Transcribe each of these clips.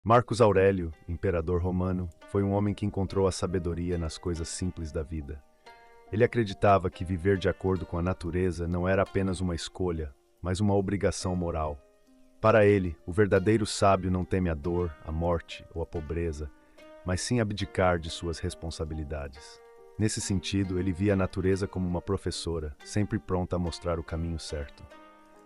Marcos Aurélio, imperador romano, foi um homem que encontrou a sabedoria nas coisas simples da vida. Ele acreditava que viver de acordo com a natureza não era apenas uma escolha, mas uma obrigação moral. Para ele, o verdadeiro sábio não teme a dor, a morte ou a pobreza, mas sim abdicar de suas responsabilidades. Nesse sentido, ele via a natureza como uma professora, sempre pronta a mostrar o caminho certo.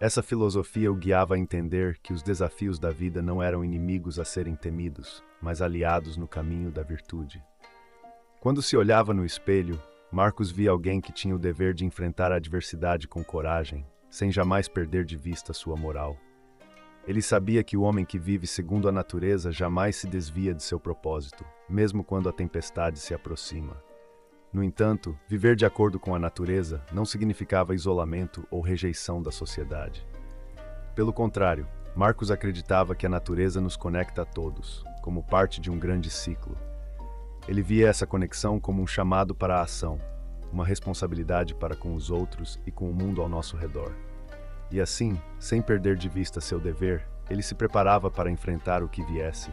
Essa filosofia o guiava a entender que os desafios da vida não eram inimigos a serem temidos, mas aliados no caminho da virtude. Quando se olhava no espelho, Marcos via alguém que tinha o dever de enfrentar a adversidade com coragem, sem jamais perder de vista sua moral. Ele sabia que o homem que vive segundo a natureza jamais se desvia de seu propósito, mesmo quando a tempestade se aproxima. No entanto, viver de acordo com a natureza não significava isolamento ou rejeição da sociedade. Pelo contrário, Marcos acreditava que a natureza nos conecta a todos, como parte de um grande ciclo. Ele via essa conexão como um chamado para a ação, uma responsabilidade para com os outros e com o mundo ao nosso redor. E assim, sem perder de vista seu dever, ele se preparava para enfrentar o que viesse,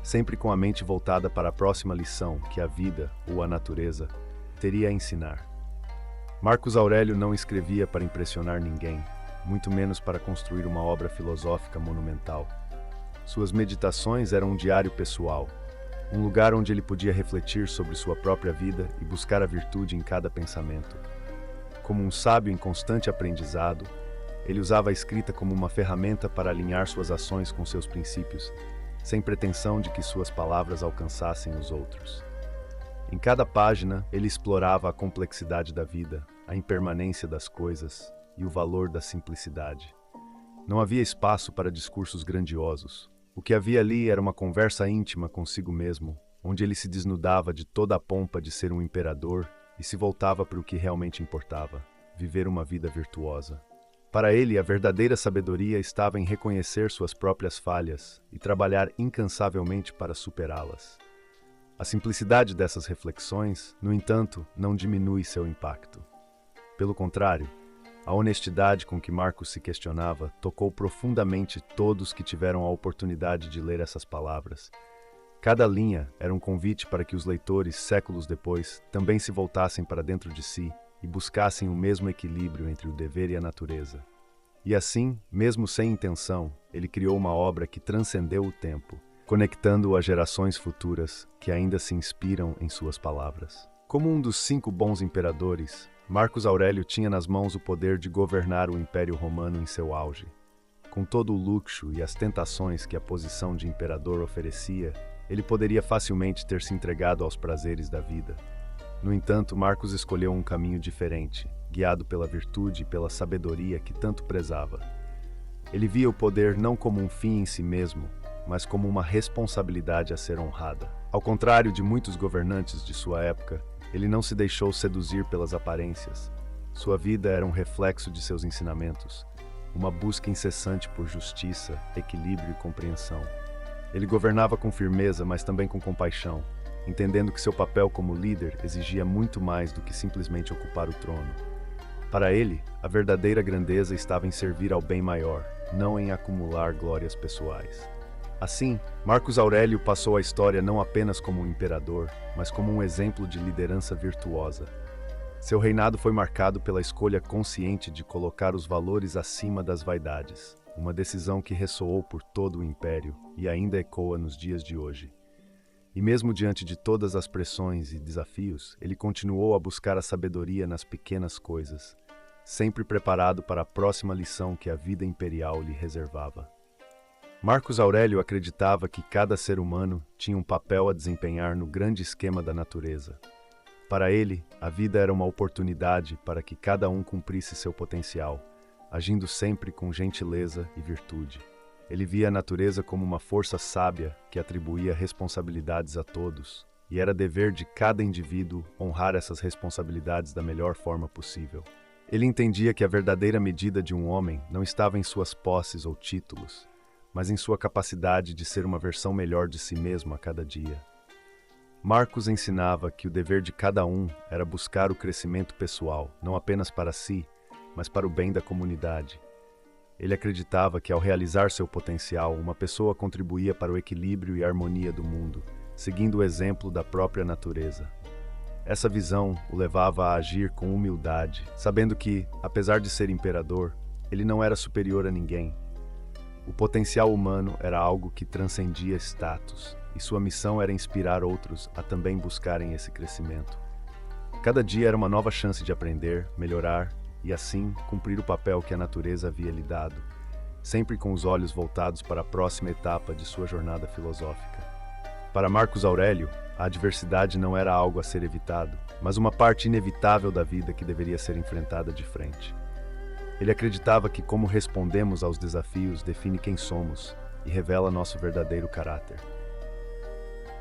sempre com a mente voltada para a próxima lição que a vida, ou a natureza, teria a ensinar. Marcos Aurélio não escrevia para impressionar ninguém, muito menos para construir uma obra filosófica monumental. Suas meditações eram um diário pessoal, um lugar onde ele podia refletir sobre sua própria vida e buscar a virtude em cada pensamento. Como um sábio em constante aprendizado, ele usava a escrita como uma ferramenta para alinhar suas ações com seus princípios, sem pretensão de que suas palavras alcançassem os outros. Em cada página, ele explorava a complexidade da vida, a impermanência das coisas e o valor da simplicidade. Não havia espaço para discursos grandiosos. O que havia ali era uma conversa íntima consigo mesmo, onde ele se desnudava de toda a pompa de ser um imperador e se voltava para o que realmente importava: viver uma vida virtuosa. Para ele, a verdadeira sabedoria estava em reconhecer suas próprias falhas e trabalhar incansavelmente para superá-las. A simplicidade dessas reflexões, no entanto, não diminui seu impacto. Pelo contrário, a honestidade com que Marcos se questionava tocou profundamente todos que tiveram a oportunidade de ler essas palavras. Cada linha era um convite para que os leitores, séculos depois, também se voltassem para dentro de si e buscassem o mesmo equilíbrio entre o dever e a natureza. E assim, mesmo sem intenção, ele criou uma obra que transcendeu o tempo, conectando-o a gerações futuras que ainda se inspiram em suas palavras. Como um dos 5 bons imperadores, Marcos Aurélio tinha nas mãos o poder de governar o Império Romano em seu auge. Com todo o luxo e as tentações que a posição de imperador oferecia, ele poderia facilmente ter se entregado aos prazeres da vida. No entanto, Marcos escolheu um caminho diferente, guiado pela virtude e pela sabedoria que tanto prezava. Ele via o poder não como um fim em si mesmo, mas como uma responsabilidade a ser honrada. Ao contrário de muitos governantes de sua época, ele não se deixou seduzir pelas aparências. Sua vida era um reflexo de seus ensinamentos, uma busca incessante por justiça, equilíbrio e compreensão. Ele governava com firmeza, mas também com compaixão, entendendo que seu papel como líder exigia muito mais do que simplesmente ocupar o trono. Para ele, a verdadeira grandeza estava em servir ao bem maior, não em acumular glórias pessoais. Assim, Marcos Aurélio passou à história não apenas como um imperador, mas como um exemplo de liderança virtuosa. Seu reinado foi marcado pela escolha consciente de colocar os valores acima das vaidades, uma decisão que ressoou por todo o império e ainda ecoa nos dias de hoje. E mesmo diante de todas as pressões e desafios, ele continuou a buscar a sabedoria nas pequenas coisas, sempre preparado para a próxima lição que a vida imperial lhe reservava. Marcos Aurélio acreditava que cada ser humano tinha um papel a desempenhar no grande esquema da natureza. Para ele, a vida era uma oportunidade para que cada um cumprisse seu potencial, agindo sempre com gentileza e virtude. Ele via a natureza como uma força sábia que atribuía responsabilidades a todos, e era dever de cada indivíduo honrar essas responsabilidades da melhor forma possível. Ele entendia que a verdadeira medida de um homem não estava em suas posses ou títulos, mas em sua capacidade de ser uma versão melhor de si mesmo a cada dia. Marcos ensinava que o dever de cada um era buscar o crescimento pessoal, não apenas para si, mas para o bem da comunidade. Ele acreditava que, ao realizar seu potencial, uma pessoa contribuía para o equilíbrio e harmonia do mundo, seguindo o exemplo da própria natureza. Essa visão o levava a agir com humildade, sabendo que, apesar de ser imperador, ele não era superior a ninguém. O potencial humano era algo que transcendia status, e sua missão era inspirar outros a também buscarem esse crescimento. Cada dia era uma nova chance de aprender, melhorar e, assim, cumprir o papel que a natureza havia lhe dado, sempre com os olhos voltados para a próxima etapa de sua jornada filosófica. Para Marcos Aurélio, a adversidade não era algo a ser evitado, mas uma parte inevitável da vida que deveria ser enfrentada de frente. Ele acreditava que como respondemos aos desafios define quem somos e revela nosso verdadeiro caráter.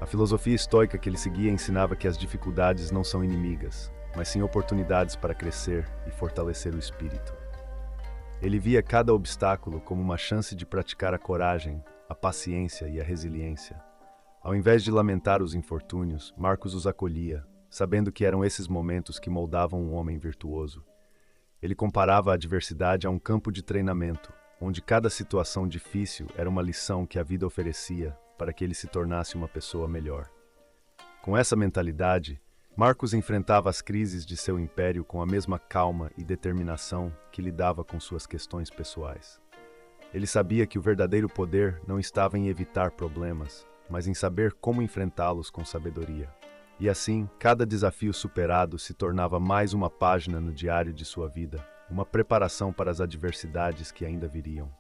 A filosofia estoica que ele seguia ensinava que as dificuldades não são inimigas, mas sim oportunidades para crescer e fortalecer o espírito. Ele via cada obstáculo como uma chance de praticar a coragem, a paciência e a resiliência. Ao invés de lamentar os infortúnios, Marcos os acolhia, sabendo que eram esses momentos que moldavam um homem virtuoso. Ele comparava a adversidade a um campo de treinamento, onde cada situação difícil era uma lição que a vida oferecia para que ele se tornasse uma pessoa melhor. Com essa mentalidade, Marcos enfrentava as crises de seu império com a mesma calma e determinação que lidava com suas questões pessoais. Ele sabia que o verdadeiro poder não estava em evitar problemas, mas em saber como enfrentá-los com sabedoria. E assim, cada desafio superado se tornava mais uma página no diário de sua vida, uma preparação para as adversidades que ainda viriam.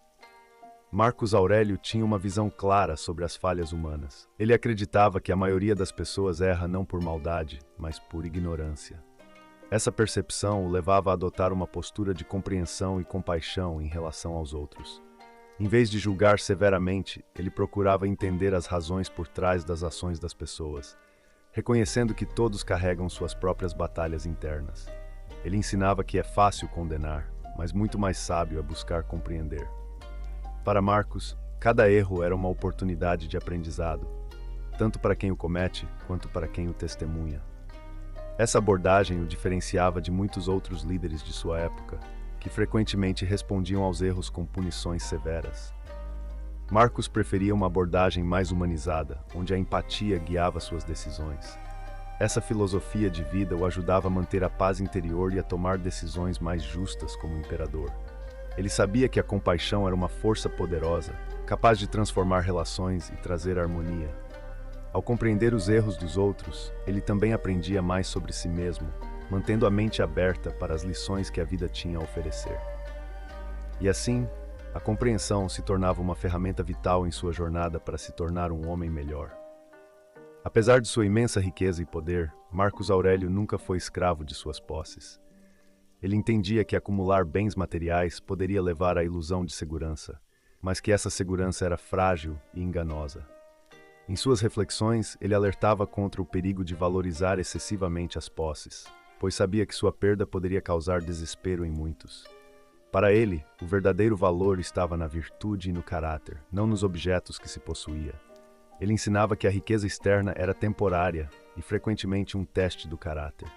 Marcos Aurélio tinha uma visão clara sobre as falhas humanas. Ele acreditava que a maioria das pessoas erra não por maldade, mas por ignorância. Essa percepção o levava a adotar uma postura de compreensão e compaixão em relação aos outros. Em vez de julgar severamente, ele procurava entender as razões por trás das ações das pessoas, reconhecendo que todos carregam suas próprias batalhas internas. Ele ensinava que é fácil condenar, mas muito mais sábio é buscar compreender. Para Marcos, cada erro era uma oportunidade de aprendizado, tanto para quem o comete quanto para quem o testemunha. Essa abordagem o diferenciava de muitos outros líderes de sua época, que frequentemente respondiam aos erros com punições severas. Marcos preferia uma abordagem mais humanizada, onde a empatia guiava suas decisões. Essa filosofia de vida o ajudava a manter a paz interior e a tomar decisões mais justas como imperador. Ele sabia que a compaixão era uma força poderosa, capaz de transformar relações e trazer harmonia. Ao compreender os erros dos outros, ele também aprendia mais sobre si mesmo, mantendo a mente aberta para as lições que a vida tinha a oferecer. E assim, a compreensão se tornava uma ferramenta vital em sua jornada para se tornar um homem melhor. Apesar de sua imensa riqueza e poder, Marcos Aurélio nunca foi escravo de suas posses. Ele entendia que acumular bens materiais poderia levar à ilusão de segurança, mas que essa segurança era frágil e enganosa. Em suas reflexões, ele alertava contra o perigo de valorizar excessivamente as posses, pois sabia que sua perda poderia causar desespero em muitos. Para ele, o verdadeiro valor estava na virtude e no caráter, não nos objetos que se possuía. Ele ensinava que a riqueza externa era temporária e frequentemente um teste do caráter.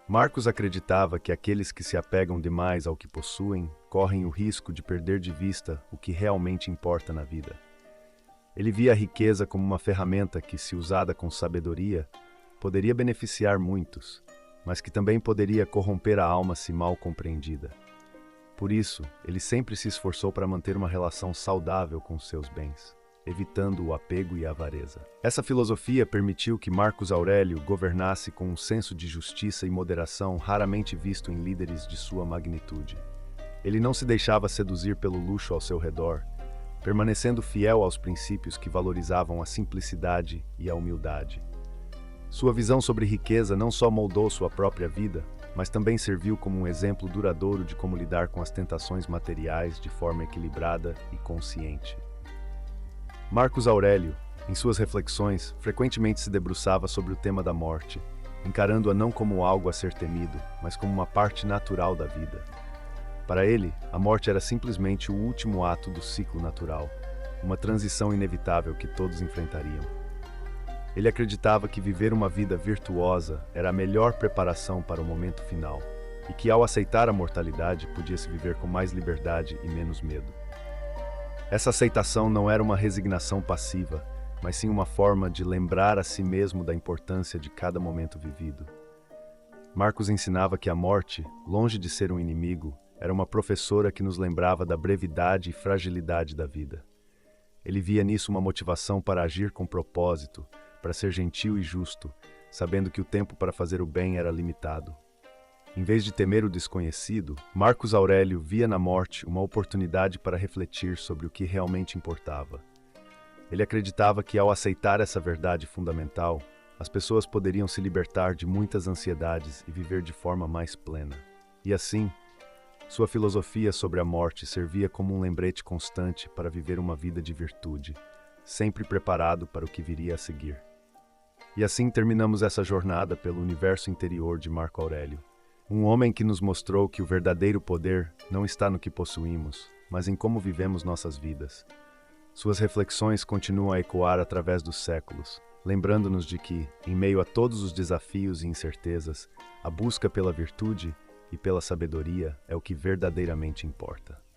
Marcos acreditava que aqueles que se apegam demais ao que possuem correm o risco de perder de vista o que realmente importa na vida. Ele via a riqueza como uma ferramenta que, se usada com sabedoria, poderia beneficiar muitos, mas que também poderia corromper a alma se mal compreendida. Por isso, ele sempre se esforçou para manter uma relação saudável com seus bens, evitando o apego e a avareza. Essa filosofia permitiu que Marcos Aurélio governasse com um senso de justiça e moderação raramente visto em líderes de sua magnitude. Ele não se deixava seduzir pelo luxo ao seu redor, permanecendo fiel aos princípios que valorizavam a simplicidade e a humildade. Sua visão sobre riqueza não só moldou sua própria vida, mas também serviu como um exemplo duradouro de como lidar com as tentações materiais de forma equilibrada e consciente. Marcos Aurélio, em suas reflexões, frequentemente se debruçava sobre o tema da morte, encarando-a não como algo a ser temido, mas como uma parte natural da vida. Para ele, a morte era simplesmente o último ato do ciclo natural, uma transição inevitável que todos enfrentariam. Ele acreditava que viver uma vida virtuosa era a melhor preparação para o momento final, e que ao aceitar a mortalidade podia-se viver com mais liberdade e menos medo. Essa aceitação não era uma resignação passiva, mas sim uma forma de lembrar a si mesmo da importância de cada momento vivido. Marcos ensinava que a morte, longe de ser um inimigo, era uma professora que nos lembrava da brevidade e fragilidade da vida. Ele via nisso uma motivação para agir com propósito, para ser gentil e justo, sabendo que o tempo para fazer o bem era limitado. Em vez de temer o desconhecido, Marcos Aurélio via na morte uma oportunidade para refletir sobre o que realmente importava. Ele acreditava que, ao aceitar essa verdade fundamental, as pessoas poderiam se libertar de muitas ansiedades e viver de forma mais plena. E assim, sua filosofia sobre a morte servia como um lembrete constante para viver uma vida de virtude, sempre preparado para o que viria a seguir. E assim terminamos essa jornada pelo universo interior de Marco Aurélio. Um homem que nos mostrou que o verdadeiro poder não está no que possuímos, mas em como vivemos nossas vidas. Suas reflexões continuam a ecoar através dos séculos, lembrando-nos de que, em meio a todos os desafios e incertezas, a busca pela virtude e pela sabedoria é o que verdadeiramente importa.